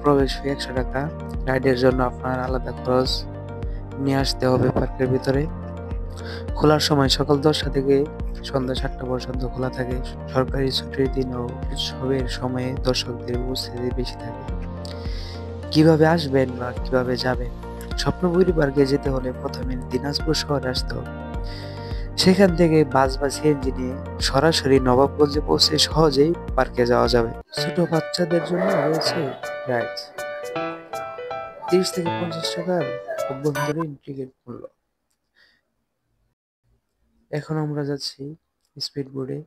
প্রবেশ ফি 100 টাকা। রাইডের জন্য আপনার আলাদা খরচ নিয়ে আসতে হবে পার্কের ভিতরে। খোলার সময় সকাল 10টা থেকে সন্ধ্যা 7টা পর্যন্ত খোলা থাকে। সরকারি ছুটির দিন ও উৎসবের সময়ে দর্শকদের উপস্থিতি বেশি থাকে। কিভাবে আসবেন বা কিভাবে যাবেন? স্বপ্নপুরী পার্কে যেতে হলে প্রথমে দিনাজপুর শহরে আসতে হবে। সেখান থেকে বাস বা সিএনজি নিয়ে সরাসরি নবাবগঞ্জে পৌঁছে সহজেই পার্কে যাওয়া যাবে। ছোট বাচ্চাদের জন্য রয়েছে রাইডস। 30 থেকে 50 টাকার অভ্যন্তরীণ টিকিট মূল্য। এখন আমরা যাচ্ছি স্পিড বোর্ডে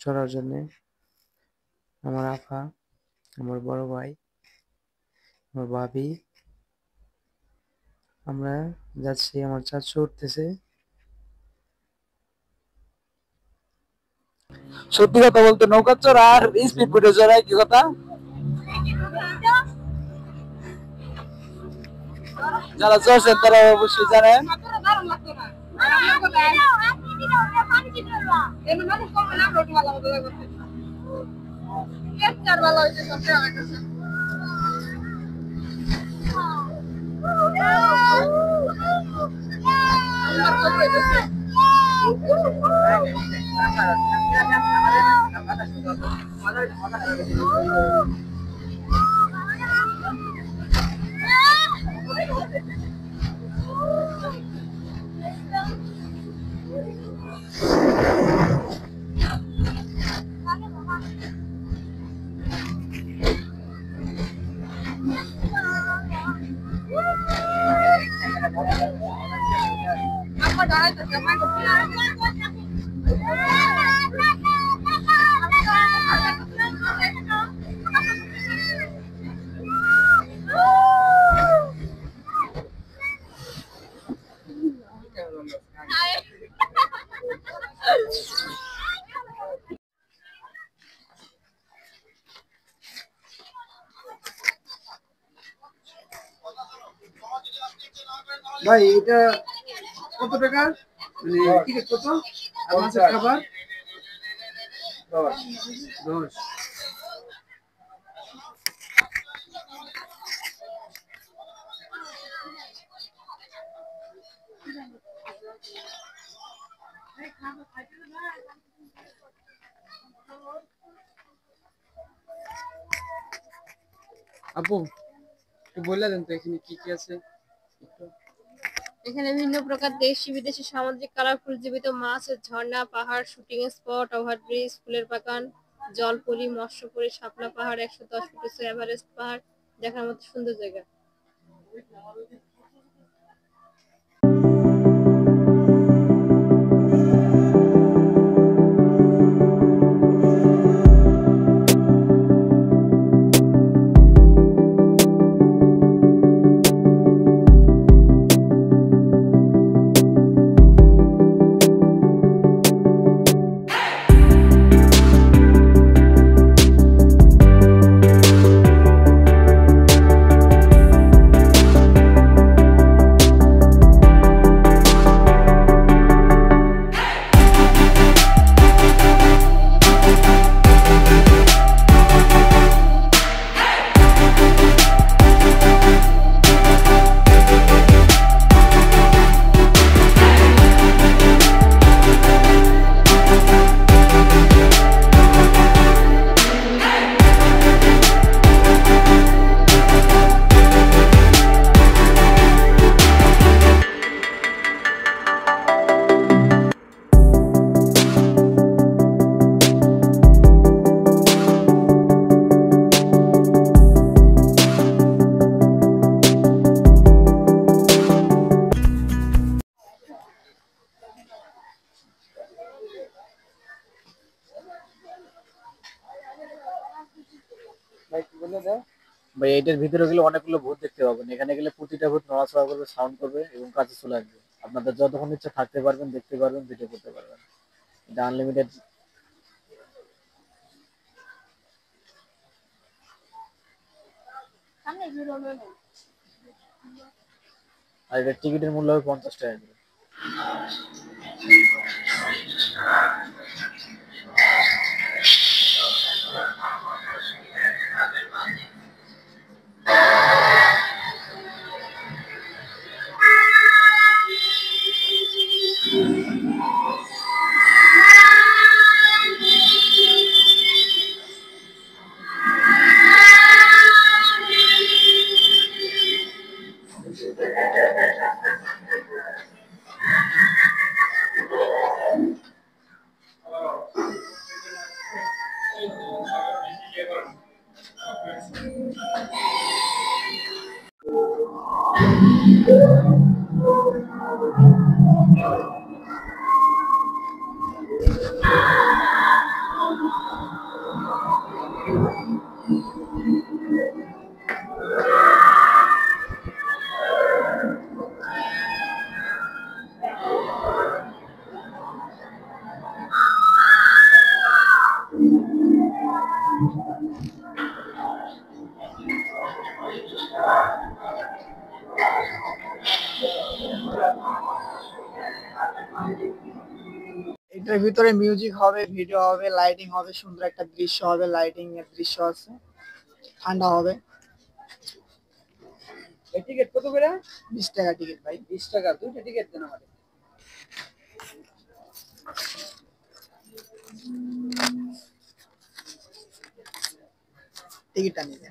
চড়ার জন্য। আমার আফা, আমার বড় ভাই, আমার ভাবি, আমরা যাচ্ছি। আমার চাচু উঠতেছে। সত্যি কথা বলতে নৌকা চড়া আর স্পিড বোটে চড়া কি কথা? যারা চড়ছেন তারা অবশ্যই জানেন। ভাই এটা কত টাকা? মানে টিকিট কত? আর মাছের খাবার 10। আপু একটু বলে দেন তো এখানে কি কি আছে? এখানে বিভিন্ন প্রকার দেশি বিদেশি সামুদ্রিক কালারফুল জীবিত মাছ, ঝর্ণা, পাহাড়, শুটিং স্পট, ওভারব্রিজ, ফুলের বাগান, জলপরি, মৎস্যপরি, শাপলা পাহাড়, 110 ফুট উঁচু এভারেস্ট পাহাড় দেখার মতো সুন্দর জায়গা। ভাই এটার ভিতরে গেলে অনেকগুলো ভূত দেখতে পাবেন। এখানে গেলে প্রতিটা ভূত নড়াচড়া করবে, সাউন্ড করবে এবং কাছে চলে আসবে। আপনাদের যতক্ষণ ইচ্ছা থাকতে পারবেন, দেখতে পারবেন, ভিডিও করতে পারবেন। এটা আনলিমিটেড। আর এটার টিকিটের মূল্য হবে 50 টাকা করে। এটার ভিতরে মিউজিক হবে, ভিডিও হবে, লাইটিং হবে, সুন্দর একটা দৃশ্য হবে, লাইটিং এর দৃশ্য আছে, ঠান্ডা হবে। এই টিকিট কত করে? 20 টাকা টিকিট ভাই। 20 টাকা, দুইটা টিকিট দেন আমাদের। টিকিটটা নিয়ে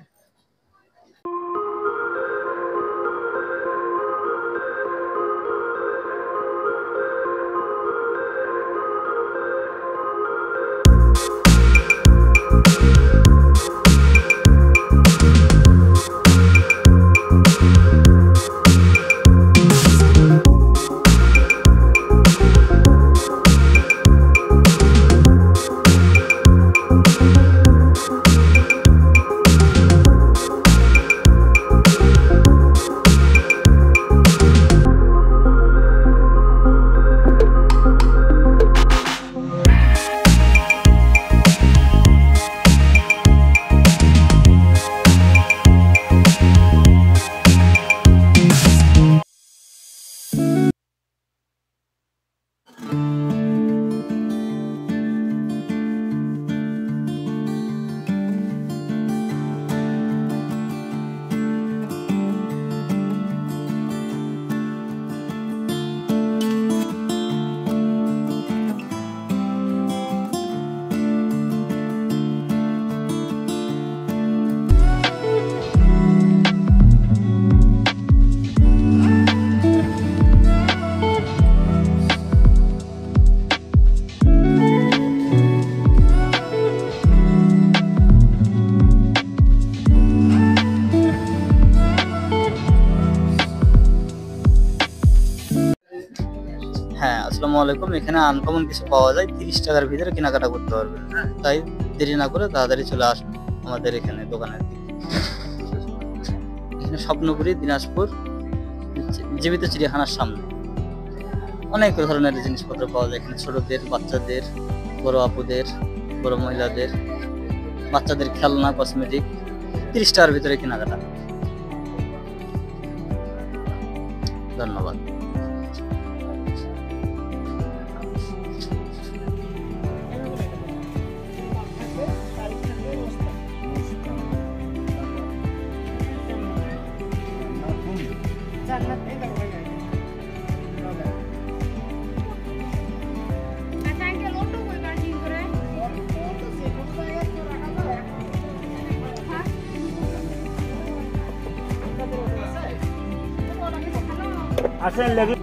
হ্যাঁ, আসসালামু আলাইকুম। এখানে আনকমন কিছু পাওয়া যায়, 30 টাকার ভিতরে কেনাকাটা করতে পারবেন। তাই দেরি না করে তাড়াতাড়ি চলে আসুন আমাদের এখানে দোকানের দিকে। এখানে স্বপ্নপুরী, দিনাজপুর জীবিত চিড়িয়াখানার সামনে অনেক ধরনের জিনিসপত্র পাওয়া যায়। এখানে ছোটদের, বাচ্চাদের, বড় আপুদের, বড় মহিলাদের, বাচ্চাদের খেলনা, কসমেটিক, 30 টাকার ভিতরে কেনাকাটা। ধন্যবাদ। আসেন লেগে